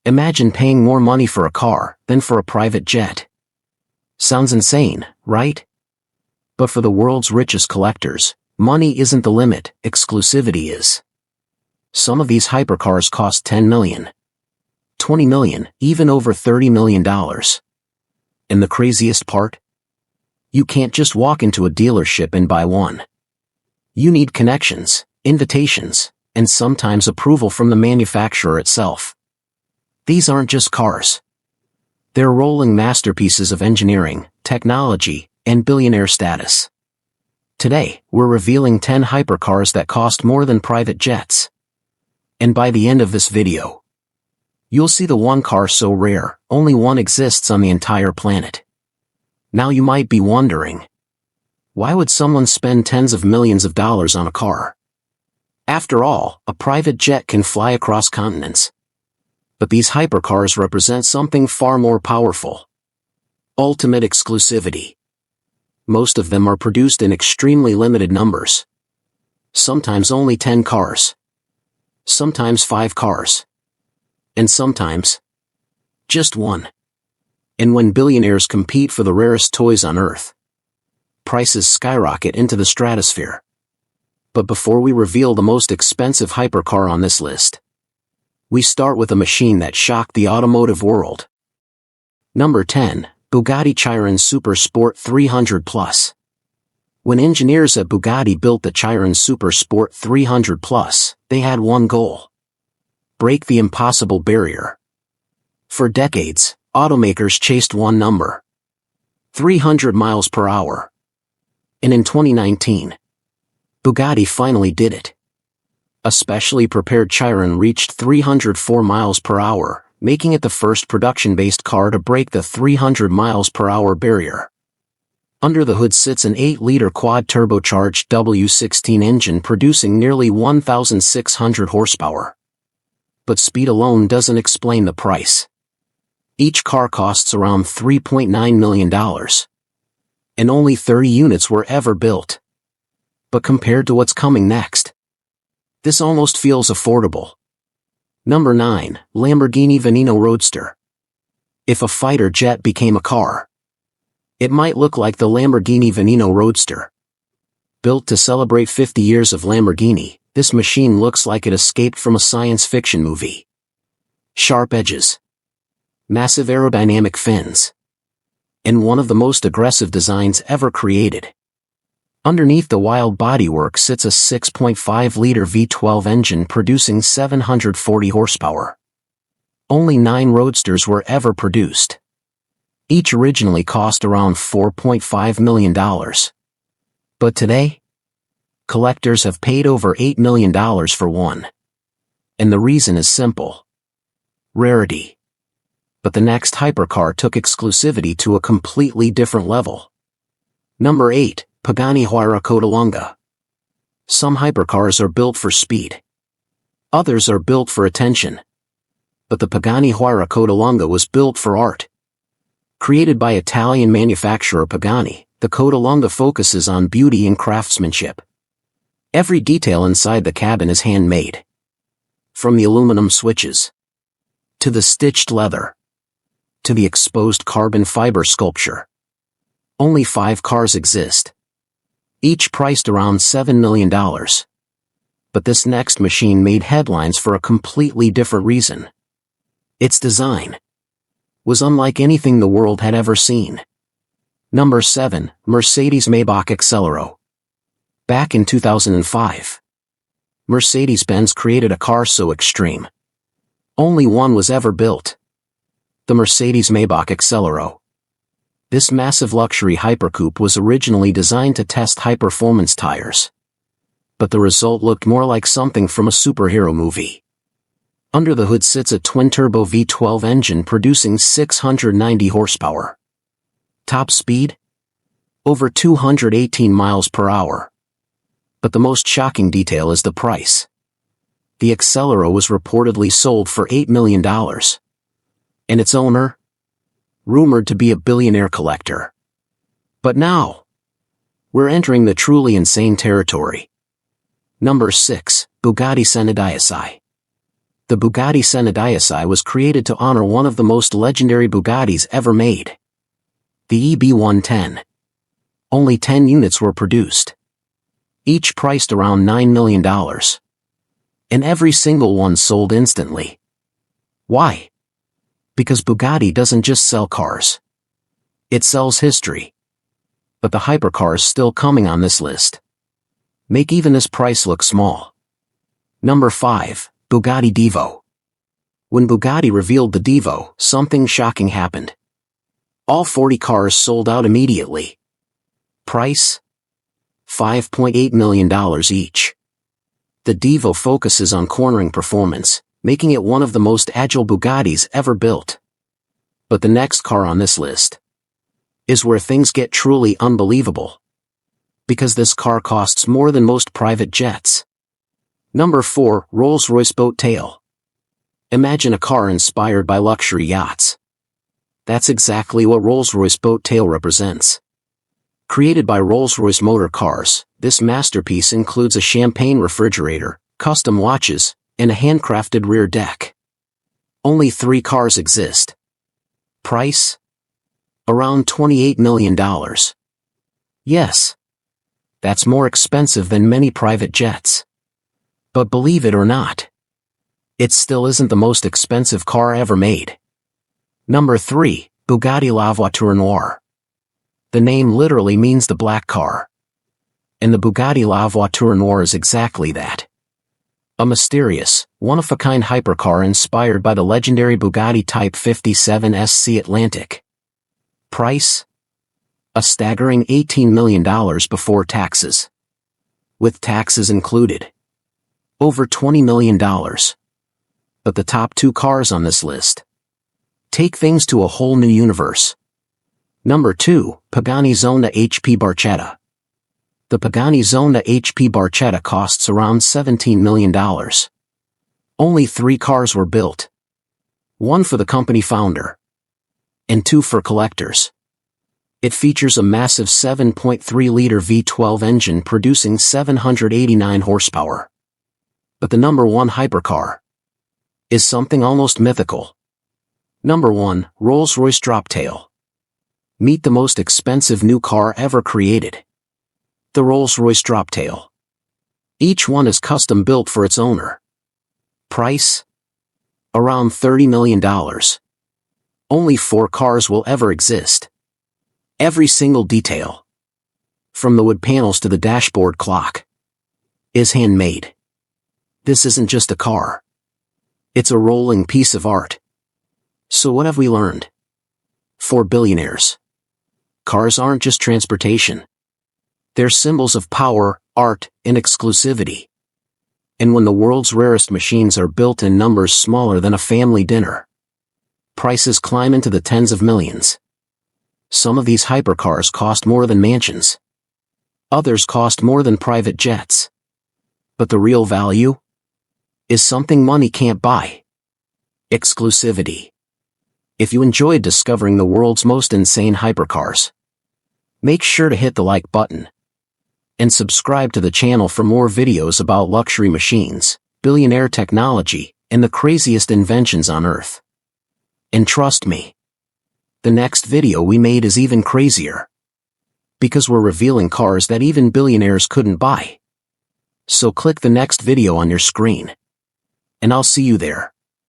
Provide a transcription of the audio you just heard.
Imagine paying more money for a car than for a private jet. Sounds insane, right? But for the world's richest collectors, money isn't the limit, exclusivity is. Some of these hypercars cost $10 million, $20 million, even over $30 million. And the craziest part? You can't just walk into a dealership and buy one. You need connections, invitations, and sometimes approval from the manufacturer itself. These aren't just cars. They're rolling masterpieces of engineering, technology, and billionaire status. Today, we're revealing 10 hypercars that cost more than private jets. And by the end of this video, you'll see the one car so rare, only one exists on the entire planet. Now you might be wondering, why would someone spend tens of millions of dollars on a car? After all, a private jet can fly across continents. But these hypercars represent something far more powerful. Ultimate exclusivity. Most of them are produced in extremely limited numbers. Sometimes only 10 cars. Sometimes 5 cars. And sometimes just one. And when billionaires compete for the rarest toys on Earth, prices skyrocket into the stratosphere. But before we reveal the most expensive hypercar on this list, we start with a machine that shocked the automotive world. Number 10, Bugatti Chiron Super Sport 300 Plus. When engineers at Bugatti built the Chiron Super Sport 300 Plus, they had one goal: break the impossible barrier. For decades, automakers chased one number: 300 miles per hour. And in 2019, Bugatti finally did it. A specially prepared Chiron reached 304 miles per hour, making it the first production-based car to break the 300 miles per hour barrier. Under the hood sits an 8-liter quad-turbocharged W16 engine producing nearly 1,600 horsepower. But speed alone doesn't explain the price. Each car costs around $3.9 million. And only 30 units were ever built. But compared to what's coming next, this almost feels affordable. Number 9, Lamborghini Veneno Roadster. If a fighter jet became a car, it might look like the Lamborghini Veneno Roadster. Built to celebrate 50 years of Lamborghini, this machine looks like it escaped from a science fiction movie. Sharp edges, massive aerodynamic fins, and one of the most aggressive designs ever created. Underneath the wild bodywork sits a 6.5-liter V12 engine producing 740 horsepower. Only 9 Roadsters were ever produced. Each originally cost around $4.5 million. But today, collectors have paid over $8 million for one. And the reason is simple: rarity. But the next hypercar took exclusivity to a completely different level. Number 8, Pagani Huayra Codalonga. Some hypercars are built for speed. Others are built for attention. But the Pagani Huayra Codalonga was built for art. Created by Italian manufacturer Pagani, the Codalonga focuses on beauty and craftsmanship. Every detail inside the cabin is handmade. From the aluminum switches, to the stitched leather, to the exposed carbon fiber sculpture. Only 5 cars exist, each priced around $7 million. But this next machine made headlines for a completely different reason. Its design was unlike anything the world had ever seen. Number 7, Mercedes-Maybach Excelero. Back in 2005, Mercedes-Benz created a car so extreme, only one was ever built: the Mercedes-Maybach Excelero. This massive luxury hypercoupe was originally designed to test high-performance tires. But the result looked more like something from a superhero movie. Under the hood sits a twin-turbo V12 engine producing 690 horsepower. Top speed? Over 218 miles per hour. But the most shocking detail is the price. The Excelero was reportedly sold for $8 million. And its owner? Rumored to be a billionaire collector. But now, we're entering the truly insane territory. Number 6, Bugatti Senna. The Bugatti Koenigsegg was created to honor one of the most legendary Bugattis ever made. The EB110. Only 10 units were produced. Each priced around $9 million. And every single one sold instantly. Why? Because Bugatti doesn't just sell cars. It sells history. But the hypercars still coming on this list make even this price look small. Number 5, Bugatti Divo. When Bugatti revealed the Divo, something shocking happened. All 40 cars sold out immediately. Price? $5.8 million each. The Divo focuses on cornering performance, making it one of the most agile Bugattis ever built. But the next car on this list is where things get truly unbelievable. Because this car costs more than most private jets. Number 4, Rolls-Royce Boat Tail. Imagine a car inspired by luxury yachts. That's exactly what Rolls-Royce Boat Tail represents. Created by Rolls-Royce Motor Cars, this masterpiece includes a champagne refrigerator, custom watches, and a handcrafted rear deck. Only 3 cars exist. Price? Around $28 million. Yes. That's more expensive than many private jets. But believe it or not, it still isn't the most expensive car ever made. Number 3, Bugatti La Voiture Noire. The name literally means the black car. And the Bugatti La Voiture Noire is exactly that. A mysterious, one-of-a-kind hypercar inspired by the legendary Bugatti Type 57 SC Atlantic. Price? A staggering $18 million before taxes. With taxes included, over $20 million. But the top 2 cars on this list take things to a whole new universe. Number 2, Pagani Zonda HP Barchetta. The Pagani Zonda HP Barchetta costs around $17 million. Only 3 cars were built. 1 for the company founder, and 2 for collectors. It features a massive 7.3-liter V12 engine producing 789 horsepower. But the number 1 hypercar is something almost mythical. Number 1, Rolls-Royce Droptail. Meet the most expensive new car ever created. The Rolls-Royce Droptail. Each one is custom built for its owner. Price? Around $30 million. Only 4 cars will ever exist. Every single detail, from the wood panels to the dashboard clock, is handmade. This isn't just a car. It's a rolling piece of art. So what have we learned? For billionaires, cars aren't just transportation. They're symbols of power, art, and exclusivity. And when the world's rarest machines are built in numbers smaller than a family dinner, prices climb into the tens of millions. Some of these hypercars cost more than mansions. Others cost more than private jets. But the real value is something money can't buy. Exclusivity. If you enjoyed discovering the world's most insane hypercars, make sure to hit the like button and subscribe to the channel for more videos about luxury machines, billionaire technology, and the craziest inventions on Earth. And trust me, the next video we made is even crazier. Because we're revealing cars that even billionaires couldn't buy. So click the next video on your screen. And I'll see you there.